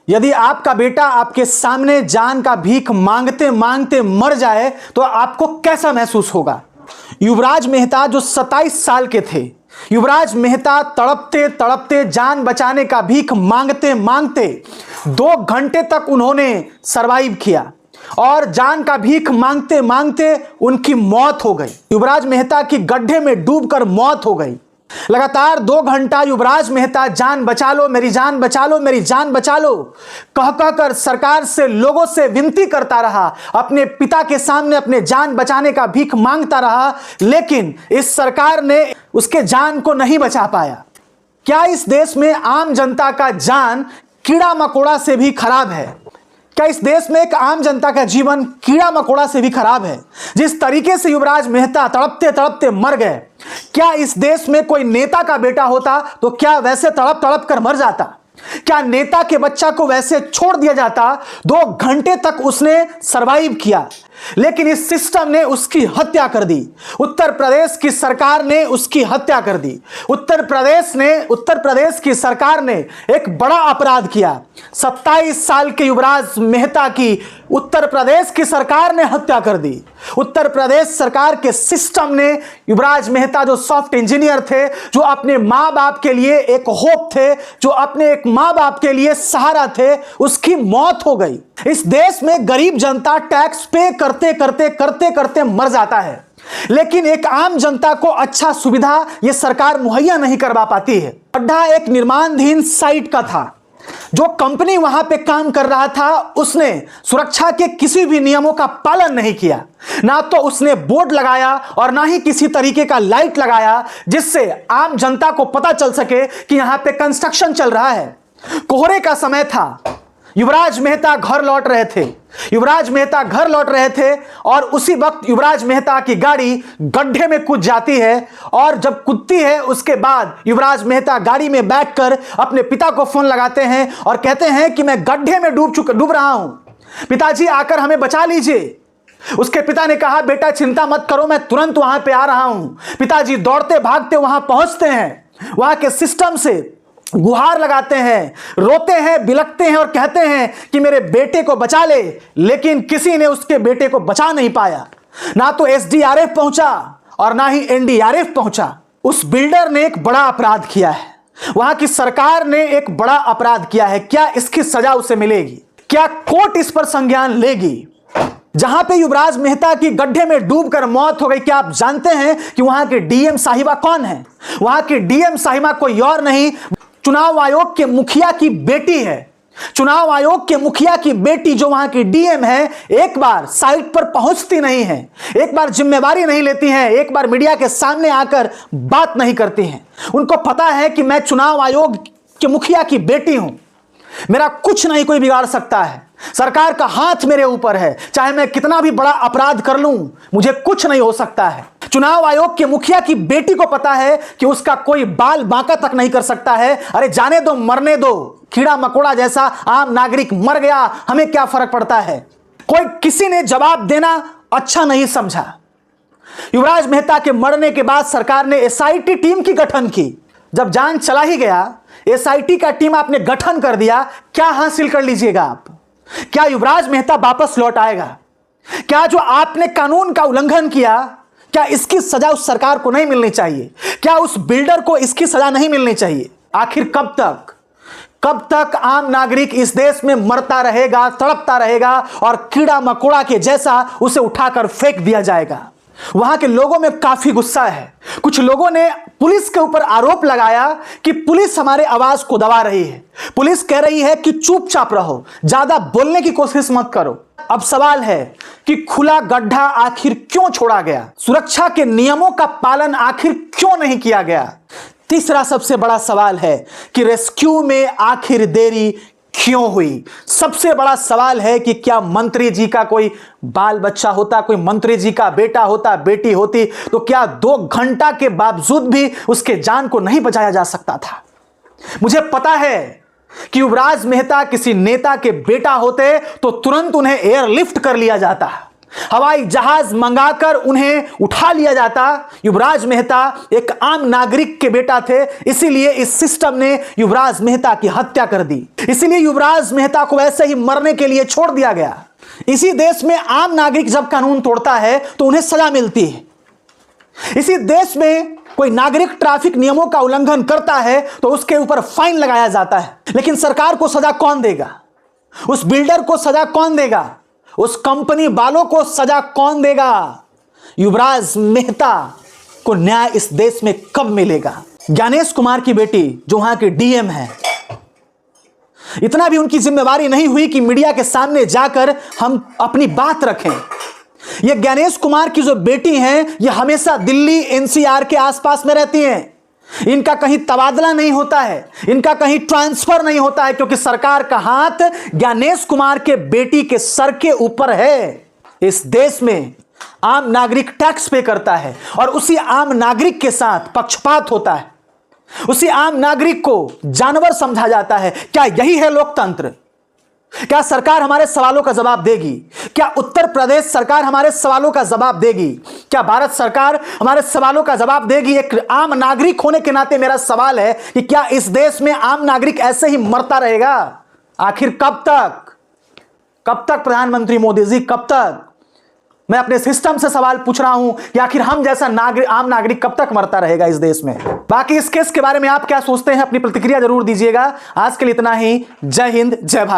यदि आपका बेटा आपके सामने जान का भीख मांगते मांगते मर जाए तो आपको कैसा महसूस होगा? युवराज मेहता जो 27 साल के थे, युवराज मेहता तड़पते तड़पते जान बचाने का भीख मांगते मांगते 2 घंटे तक उन्होंने सरवाइव किया और जान का भीख मांगते मांगते उनकी मौत हो गई। युवराज मेहता की गड्ढे में डूबकर मौत हो गई। लगातार 2 घंटा युवराज मेहता जान बचा लो, मेरी जान बचा लो, मेरी जान बचा लो कह कहकर सरकार से, लोगों से विनती करता रहा, अपने पिता के सामने अपने जान बचाने का भीख मांगता रहा, लेकिन इस सरकार ने उसके जान को नहीं बचा पाया। क्या इस देश में आम जनता का जान कीड़ा मकोड़ा से भी खराब है? क्या इस देश में एक आम जनता का जीवन कीड़ा मकोड़ा से भी खराब है? जिस तरीके से युवराज मेहता तड़पते तड़पते मर गए, क्या इस देश में कोई नेता का बेटा होता तो क्या वैसे तड़प तड़प कर मर जाता? क्या नेता के बच्चा को वैसे छोड़ दिया जाता? 2 घंटे तक उसने सरवाइव किया, लेकिन इस सिस्टम ने उसकी हत्या कर दी। उत्तर प्रदेश की सरकार ने उसकी हत्या कर दी। उत्तर प्रदेश की सरकार ने एक बड़ा अपराध किया। 27 साल के युवराज मेहता की उत्तर प्रदेश की सरकार ने हत्या कर दी। उत्तर प्रदेश सरकार के सिस्टम ने युवराज मेहता जो सॉफ्ट इंजीनियर थे, जो अपने मां बाप के लिए एक होप थे, जो अपने एक मां बाप के लिए सहारा थे, उसकी मौत हो गई। इस देश में गरीब जनता टैक्स पे करते करते करते करते मर जाता है, लेकिन एक आम जनता को अच्छा सुविधा यह सरकार मुहैया नहीं करवा पाती है। गड्ढा एक निर्माणाधीन साइट का था। जो कंपनी वहां पे काम कर रहा था उसने सुरक्षा के किसी भी नियमों का पालन नहीं किया। ना तो उसने बोर्ड लगाया और ना ही किसी तरीके का लाइट लगाया जिससे आम जनता को पता चल सके कि यहां पे कंस्ट्रक्शन चल रहा है। कोहरे का समय था, युवराज मेहता घर लौट रहे थे और उसी वक्त युवराज मेहता की गाड़ी गड्ढे में कूद जाती है। और जब कूदती है उसके बाद युवराज मेहता गाड़ी में बैठकर अपने पिता को फोन लगाते हैं और कहते हैं कि मैं गड्ढे में डूब रहा हूं, पिताजी आकर हमें बचा लीजिए। उसके पिता ने कहा, बेटा चिंता मत करो, मैं तुरंत वहां पे आ रहा हूं। पिताजी दौड़ते भागते वहां पहुंचते हैं, वहां के सिस्टम से गुहार लगाते हैं, रोते हैं, बिलखते हैं और कहते हैं कि मेरे बेटे को बचा ले, लेकिन किसी ने उसके बेटे को बचा नहीं पाया। ना तो एसडीआरएफ पहुंचा और ना ही एनडीआरएफ पहुंचा। उस बिल्डर ने एक बड़ा अपराध किया है, वहां की सरकार ने एक बड़ा अपराध किया है। क्या इसकी सजा उसे मिलेगी? क्या कोर्ट इस पर संज्ञान लेगी? जहां पे युवराज मेहता की गड्ढे में डूबकर मौत हो गई, क्या आप जानते हैं कि वहां के डीएम साहिबा कौन है? वहां की डीएम साहिबा कोई और नहीं, चुनाव आयोग के मुखिया की बेटी है। चुनाव आयोग के मुखिया की बेटी जो वहां की डीएम है, एक बार साइट पर पहुंचती नहीं है, एक बार जिम्मेवारी नहीं लेती हैं, एक बार मीडिया के सामने आकर बात नहीं करती हैं। उनको पता है कि मैं चुनाव आयोग के मुखिया की बेटी हूं, मेरा कुछ नहीं कोई बिगाड़ सकता है, सरकार का हाथ मेरे ऊपर है, चाहे मैं कितना भी बड़ा अपराध कर लूं मुझे कुछ नहीं हो सकता है। चुनाव आयोग के मुखिया की बेटी को पता है कि उसका कोई बाल बांका तक नहीं कर सकता है। अरे जाने दो, मरने दो, कीड़ा मकोड़ा जैसा आम नागरिक मर गया, हमें क्या फर्क पड़ता है। किसी ने जवाब देना अच्छा नहीं समझा। युवराज मेहता के मरने के बाद सरकार ने एसआईटी टीम की गठन की। जब जान चला ही गया, एसआईटी का टीम आपने गठन कर दिया, क्या हासिल कर लीजिएगा आप? क्या युवराज मेहता वापस लौट आएगा? क्या जो आपने कानून का उल्लंघन किया, क्या इसकी सजा उस सरकार को नहीं मिलनी चाहिए? क्या उस बिल्डर को इसकी सजा नहीं मिलनी चाहिए? आखिर कब तक आम नागरिक इस देश में मरता रहेगा, तड़पता रहेगा और कीड़ा मकोड़ा के जैसा उसे उठाकर फेंक दिया जाएगा? वहां के लोगों में काफी गुस्सा है। कुछ लोगों ने पुलिस के ऊपर आरोप लगाया कि पुलिस हमारे आवाज को दबा रही है। पुलिस कह रही है कि चुपचाप रहो, ज्यादा बोलने की कोशिश मत करो। अब सवाल है कि खुला गड्ढा आखिर क्यों छोड़ा गया? सुरक्षा के नियमों का पालन आखिर क्यों नहीं किया गया? तीसरा सबसे बड़ा सवाल है कि रेस्क्यू में आखिर देरी क्यों हुई? सबसे बड़ा सवाल है कि क्या मंत्री जी का कोई बाल बच्चा होता, कोई मंत्री जी का बेटा होता, बेटी होती, तो क्या 2 घंटा के बावजूद भी उसके जान को नहीं बचाया जा सकता था? मुझे पता है कि युवराज मेहता किसी नेता के बेटा होते तो तुरंत उन्हें एयरलिफ्ट कर लिया जाता, हवाई जहाज मंगाकर उन्हें उठा लिया जाता। युवराज मेहता एक आम नागरिक के बेटा थे, इसीलिए इस सिस्टम ने युवराज मेहता की हत्या कर दी। इसीलिए युवराज मेहता को ऐसे ही मरने के लिए छोड़ दिया गया। इसी देश में आम नागरिक जब कानून तोड़ता है तो उन्हें सजा मिलती है। इसी देश में कोई नागरिक ट्रैफिक नियमों का उल्लंघन करता है तो उसके ऊपर फाइन लगाया जाता है। लेकिन सरकार को सजा कौन देगा? उस बिल्डर को सजा कौन देगा? उस कंपनी वालों को सजा कौन देगा? युवराज मेहता को न्याय इस देश में कब मिलेगा? ज्ञानेश कुमार की बेटी जो वहां के डीएम है, इतना भी उनकी जिम्मेवारी नहीं हुई कि मीडिया के सामने जाकर हम अपनी बात रखें। ये ज्ञानेश कुमार की जो बेटी हैं, ये हमेशा दिल्ली एनसीआर के आसपास में रहती हैं। इनका कहीं तबादला नहीं होता है, इनका कहीं ट्रांसफर नहीं होता है, क्योंकि सरकार का हाथ ज्ञानेश कुमार के बेटी के सर के ऊपर है। इस देश में आम नागरिक टैक्स पे करता है और उसी आम नागरिक के साथ पक्षपात होता है। उसी आम नागरिक को जानवर समझा जाता है। क्या यही है लोकतंत्र? क्या सरकार हमारे सवालों का जवाब देगी? क्या उत्तर प्रदेश सरकार हमारे सवालों का जवाब देगी? क्या भारत सरकार हमारे सवालों का जवाब देगी? एक आम नागरिक होने के नाते मेरा सवाल है कि क्या इस देश में आम नागरिक ऐसे ही मरता रहेगा? आखिर कब तक? कब तक प्रधानमंत्री मोदी जी, कब तक? मैं अपने सिस्टम से सवाल पूछ रहा हूं कि आखिर हम जैसा आम नागरिक कब तक मरता रहेगा इस देश में? बाकी इस केस के बारे में आप क्या सोचते हैं? अपनी प्रतिक्रिया जरूर दीजिएगा। आज के लिए इतना ही। जय हिंद, जय भारत।